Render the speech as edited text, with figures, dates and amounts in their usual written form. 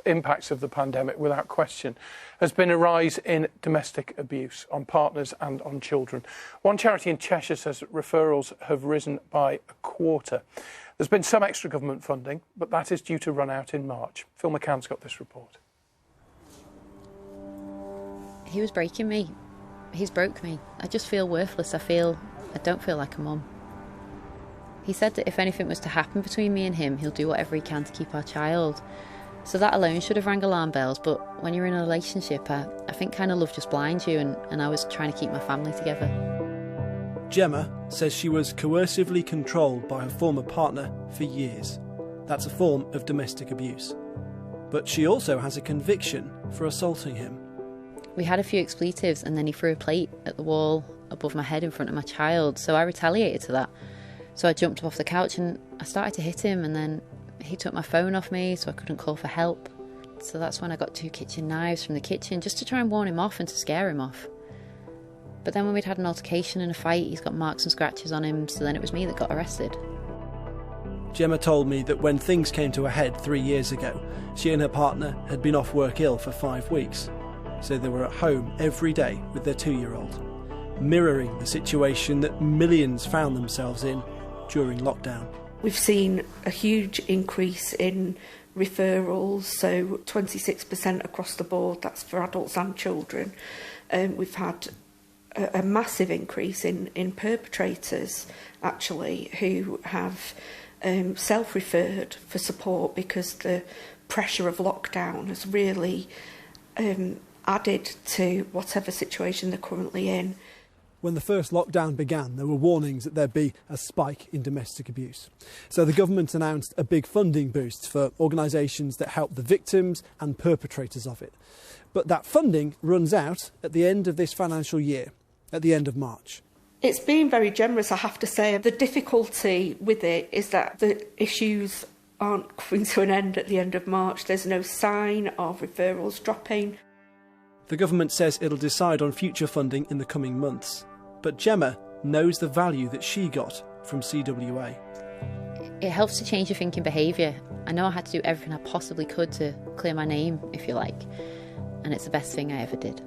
impacts of the pandemic, without question, has been a rise in domestic abuse on partners and on children. One charity in Cheshire says that referrals have risen by a quarter. There's been some extra government funding, but that is due to run out in March. Phil McCann's got this report. He was breaking me. He's broke me. I just feel worthless. I don't feel like a mum. He said that if anything was to happen between me and him, he'll do whatever he can to keep our child. So that alone should have rang alarm bells, but when you're in a relationship, I think kind of love just blinds you, and I was trying to keep my family together. Jemma says she was coercively controlled by her former partner for years. That's a form of domestic abuse. But she also has a conviction for assaulting him. We had a few expletives, and then he threw a plate at the wall above my head in front of my child, so I retaliated to that. So I jumped up off the couch and I started to hit him, and then he took my phone off me so I couldn't call for help. So that's when I got 2 kitchen knives from the kitchen, just to try and warn him off and to scare him off. But then when we'd had an altercation and a fight, he's got marks and scratches on him, so then it was me that got arrested. Jemma told me that when things came to a head 3 years ago, she and her partner had been off work ill for 5 weeks. So they were at home every day with their 2-year-old, mirroring the situation that millions found themselves in during lockdown. We've seen a huge increase in referrals, so 26% across the board, that's for adults and children. We've had a massive increase in perpetrators, actually, who have self-referred for support because the pressure of lockdown has really added to whatever situation they're currently in. When the first lockdown began, there were warnings that there'd be a spike in domestic abuse. So the government announced a big funding boost for organisations that help the victims and perpetrators of it. But that funding runs out at the end of this financial year, at the end of March. It's been very generous, I have to say. The difficulty with it is that the issues aren't coming to an end at the end of March. There's no sign of referrals dropping. The government says it'll decide on future funding in the coming months. But Jemma knows the value that she got from CWA. It helps to change your thinking behaviour. I know I had to do everything I possibly could to clear my name, if you like, and it's the best thing I ever did.